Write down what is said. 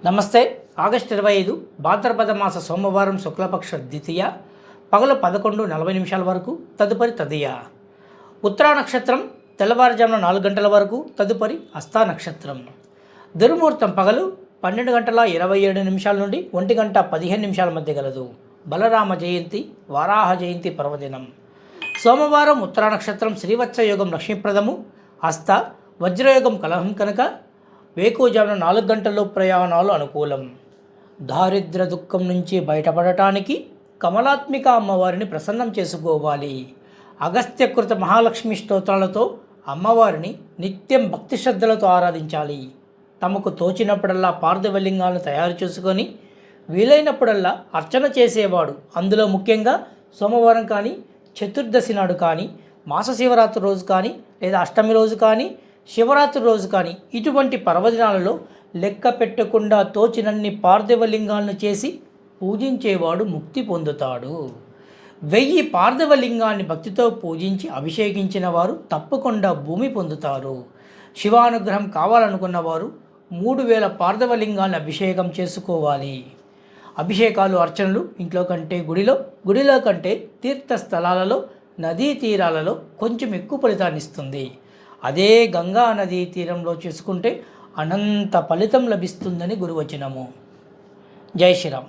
నమస్తే. ఆగస్టు 25 భాద్రపద మాస సోమవారం శుక్లపక్ష ద్వితీయ పగలు 11:40 వరకు, తదుపరి తదియ. ఉత్తరా నక్షత్రం తెల్లవారుజామున 4 గంటల వరకు, తదుపరి హస్తా నక్షత్రం. దుర్ముహూర్తం పగలు 12:27 నుండి 1:15 మధ్య గలదు. బలరామ జయంతి, వారాహ జయంతి పర్వదినం. సోమవారం ఉత్తరా నక్షత్రం శ్రీవత్స యోగం లక్ష్మీప్రదము, హస్త వజ్రయోగం కలహం కనుక వేకువజామున 4 గంటల్లో ప్రయాణాలు అనుకూలం. దారిద్ర్య దుఃఖం నుంచి బయటపడటానికి కమలాత్మిక అమ్మవారిని ప్రసన్నం చేసుకోవాలి. అగస్త్యకృత మహాలక్ష్మి స్తోత్రాలతో అమ్మవారిని నిత్యం భక్తి శ్రద్ధలతో ఆరాధించాలి. తమకు తోచినప్పుడల్లా పార్థివలింగాలను తయారు చేసుకొని వీలైనప్పుడల్లా అర్చన చేసేవాడు, అందులో ముఖ్యంగా సోమవారం కానీ, చతుర్దశి నాడు కానీ, మాస శివరాత్రి రోజు కానీ, లేదా అష్టమి రోజు కానీ, శివరాత్రి రోజు కానీ, ఇటువంటి పర్వదినాలలో లెక్క పెట్టకుండా తోచినన్ని పార్థివలింగాలను చేసి పూజించేవాడు ముక్తి పొందుతాడు. 1000 పార్థివలింగాన్ని భక్తితో పూజించి అభిషేకించిన వారు తప్పకుండా భూమి పొందుతారు. శివానుగ్రహం కావాలనుకున్న వారు 3000 పార్థివలింగాన్ని అభిషేకం చేసుకోవాలి. అభిషేకాలు, అర్చనలు ఇంట్లో కంటే గుడిలో కంటే తీర్థస్థలాలలో, నదీ తీరాలలో కొంచెం ఎక్కువ ఫలితాన్ని ఇస్తుంది. అదే గంగా నదీ తీరంలో చేసుకుంటే అనంత ఫలితం లభిస్తుందని గురువచనము. జై శ్రీరామ్.